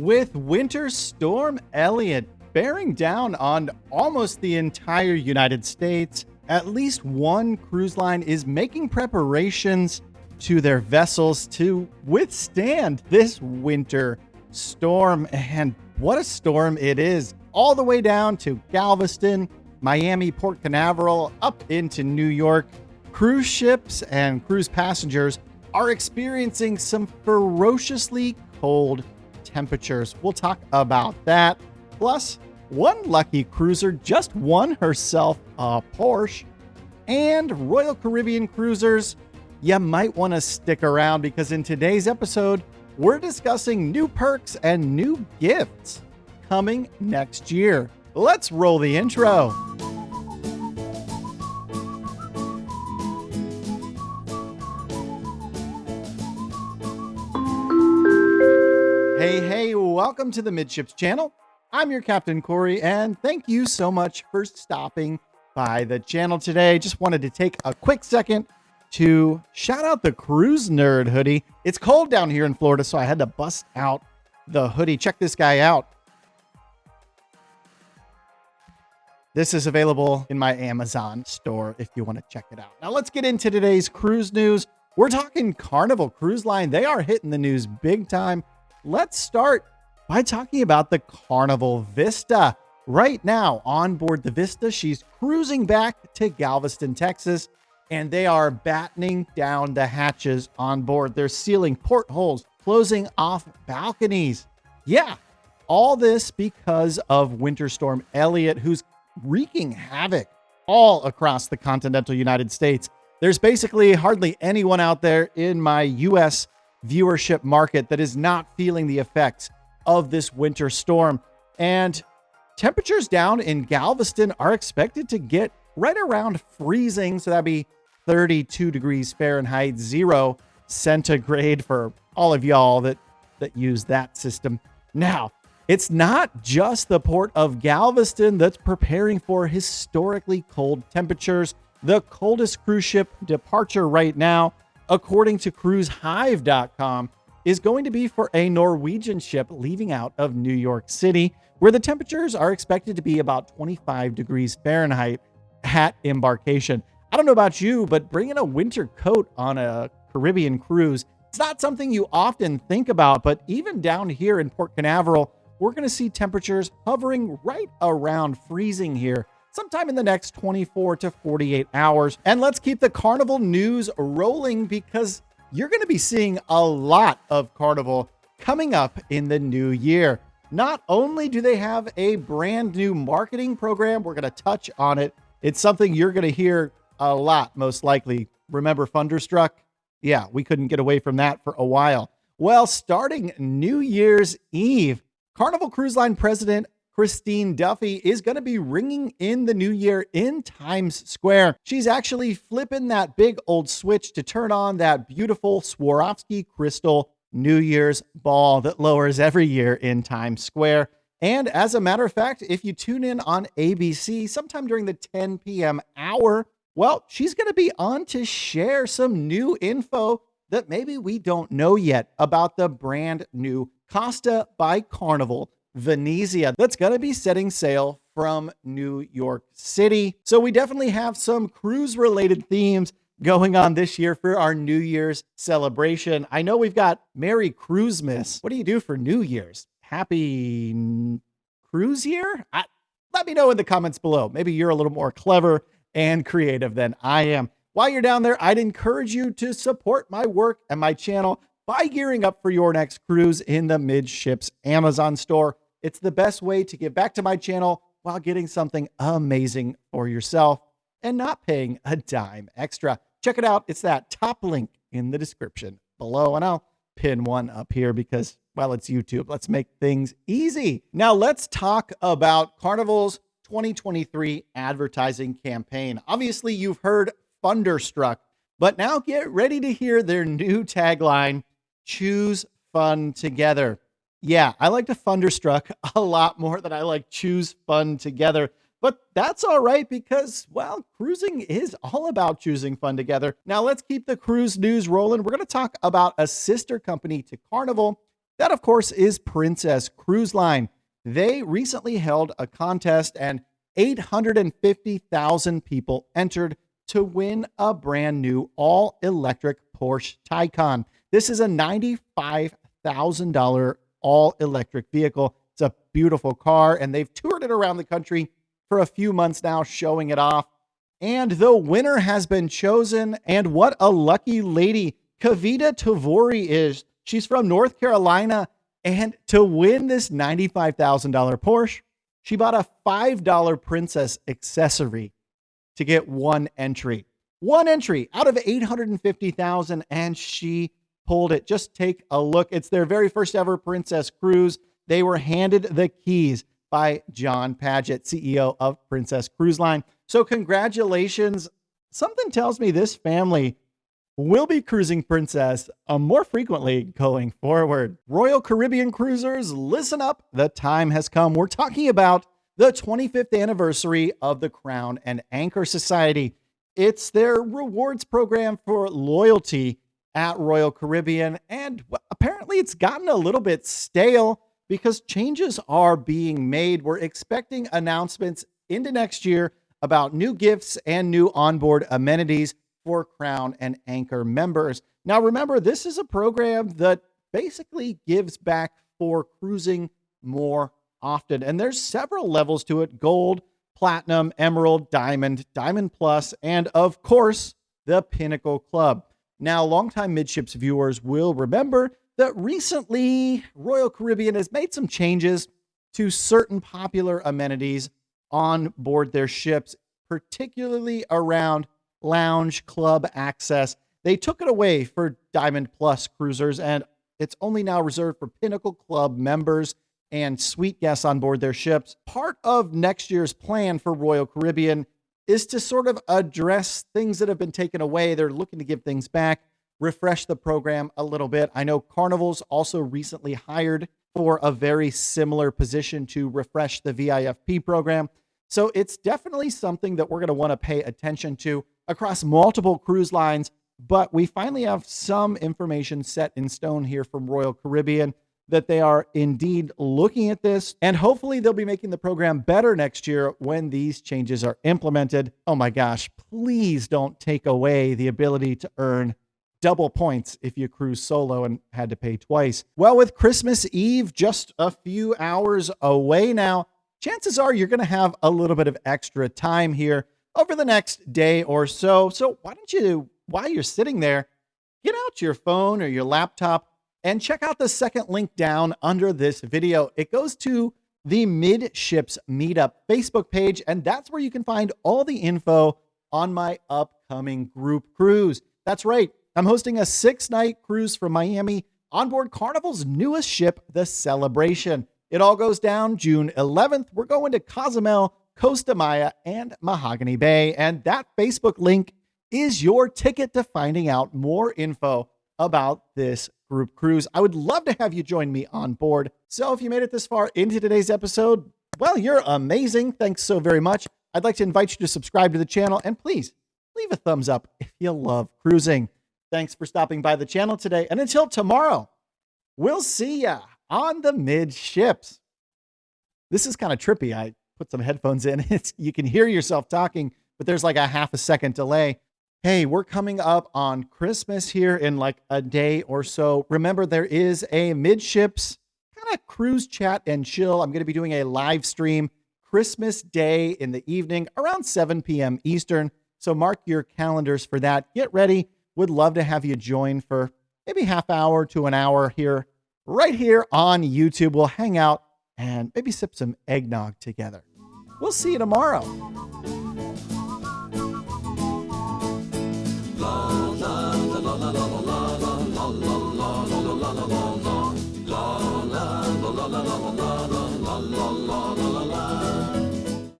With Winter Storm Elliott bearing down on almost the entire United States, at least one cruise line is making preparations to their vessels to withstand this winter storm. And what a storm it is, all the way down to Galveston, Miami, Port Canaveral, up into New York. Cruise ships and cruise passengers are experiencing some ferociously cold temperatures. We'll talk about that. Plus, one lucky cruiser just won herself a Porsche. And Royal Caribbean cruisers, you might want to stick around because in today's episode, we're discussing new perks and new gifts coming next year. Let's roll the intro. Hey, welcome to the Midships channel. I'm your Captain Corey, and thank you so much for stopping by the channel today. Just wanted to take a quick second to shout out the Cruise Nerd hoodie. It's cold down here in Florida, so I had to bust out the hoodie. Check this guy out. This is available in my Amazon store if you want to check it out. Now let's get into today's cruise news. We're talking Carnival Cruise Line. They are hitting the news big time. Let's start by talking about the Carnival Vista. Right now, on board the Vista, she's cruising back to Galveston, Texas, and they are battening down the hatches on board. They're sealing portholes, closing off balconies. Yeah, all this because of Winter Storm Elliott, who's wreaking havoc all across the continental United States. There's basically hardly anyone out there in my U.S. viewership market that is not feeling the effects of this winter storm. And temperatures down in Galveston are expected to get right around freezing. So that'd be 32 degrees Fahrenheit, 0 centigrade for all of y'all that use that system. Now, it's not just the port of Galveston that's preparing for historically cold temperatures. The coldest cruise ship departure right now, according to cruisehive.com, is going to be for a Norwegian ship leaving out of New York City, where the temperatures are expected to be about 25 degrees Fahrenheit at embarkation. I don't know about you, but bringing a winter coat on a Caribbean cruise, it's not something you often think about, but even down here in Port Canaveral, we're going to see temperatures hovering right around freezing here sometime in the next 24 to 48 hours. And let's keep the Carnival news rolling because you're going to be seeing a lot of Carnival coming up in the new year. Not only do they have a brand new marketing program, we're going to touch on it. It's something you're going to hear a lot, most likely. Remember Thunderstruck? Yeah, we couldn't get away from that for a while. Well, starting New Year's Eve, Carnival Cruise Line President Christine Duffy is going to be ringing in the new year in Times Square. She's actually flipping that big old switch to turn on that beautiful Swarovski crystal New Year's ball that lowers every year in Times Square. And as a matter of fact, if you tune in on ABC sometime during the 10 p.m. hour, well, she's going to be on to share some new info that maybe we don't know yet about the brand new Costa by Carnival Venezia that's going to be setting sail from New York City. So we definitely have some cruise related themes going on this year for our New Year's celebration. I know we've got Merry Cruisemas. What do you do for New Year's? Happy Cruise Year? Let me know in the comments below. Maybe you're a little more clever and creative than I am. While you're down there, I'd encourage you to support my work and my channel by gearing up for your next cruise in the Midships Amazon store. It's the best way to give back to my channel while getting something amazing for yourself and not paying a dime extra. Check it out. It's that top link in the description below, and I'll pin one up here because, well, it's YouTube. Let's make things easy. Now let's talk about Carnival's 2023 advertising campaign. Obviously, you've heard Thunderstruck, but now get ready to hear their new tagline, Choose Fun Together. Yeah, I like to Thunderstruck a lot more than I like Choose Fun Together. But that's all right because, well, cruising is all about choosing fun together. Now let's keep the cruise news rolling. We're going to talk about a sister company to Carnival That, of course, is Princess Cruise Line. They recently held a contest and 850,000 people entered to win a brand new all-electric Porsche Tycan. This is a $95,000 all-electric vehicle. It's a beautiful car, and they've toured it around the country for a few months now, showing it off. And the winner has been chosen, and what a lucky lady Kavita Tavori is. She's from North Carolina, and to win this $95,000 Porsche, she bought a $5 Princess accessory to get one entry. One entry out of 850,000, and she pulled it. Just take a look. It's their very first ever Princess Cruise. They were handed the keys by John Paget, CEO of Princess Cruise Line. So congratulations. Something tells me this family will be cruising Princess more frequently going forward. Royal Caribbean cruisers, listen up. The time has come. We're talking about the 25th anniversary of the Crown and Anchor Society. It's their rewards program for loyalty at Royal Caribbean, and apparently it's gotten a little bit stale because changes are being made. We're expecting announcements into next year about new gifts and new onboard amenities for Crown and Anchor members. Now, remember, this is a program that basically gives back for cruising more often, and there's several levels to it: gold, platinum, emerald, diamond, diamond plus, and of course, the Pinnacle Club. Now, longtime Midships viewers will remember that recently Royal Caribbean has made some changes to certain popular amenities on board their ships, particularly around lounge club access. They took it away for Diamond Plus cruisers, and it's only now reserved for Pinnacle Club members and suite guests on board their ships. Part of next year's plan for Royal Caribbean is to sort of address things that have been taken away. They're looking to give things back, refresh the program a little bit. I know Carnival's also recently hired for a very similar position to refresh the VIFP program. So it's definitely something that we're going to want to pay attention to across multiple cruise lines. But we finally have some information set in stone here from Royal Caribbean that they are indeed looking at this, and hopefully they'll be making the program better next year when these changes are implemented. Oh my gosh, please don't take away the ability to earn double points if you cruise solo and had to pay twice. Well, with Christmas Eve just a few hours away now, chances are you're going to have a little bit of extra time here over the next day or so. So why don't you, while you're sitting there, get out your phone or your laptop and check out the second link down under this video. It goes to the Midships Meetup Facebook page, and that's where you can find all the info on my upcoming group cruise. That's right. I'm hosting a 6-night cruise from Miami on board Carnival's newest ship, the Celebration. It all goes down June 11th. We're going to Cozumel, Costa Maya, and Mahogany Bay. And that Facebook link is your ticket to finding out more info about this group cruise. I would love to have you join me on board. So if you made it this far into today's episode, well, you're amazing. Thanks so very much. I'd like to invite you to subscribe to the channel, and please leave a thumbs up if you love cruising. Thanks for stopping by the channel today. And until tomorrow, we'll see ya on the Midships. This is kind of trippy. I put some headphones in. You can hear yourself talking, but there's like a half a second delay. Hey, we're coming up on Christmas here in like a day or so. Remember, there is a Midships kind of cruise chat and chill. I'm going to be doing a live stream Christmas Day in the evening around 7 p.m. Eastern. So mark your calendars for that. Get ready. Would love to have you join for maybe half hour to an hour here, right here on YouTube. We'll hang out and maybe sip some eggnog together. We'll see you tomorrow. La la la la la la la la la la la la la la la la la la la.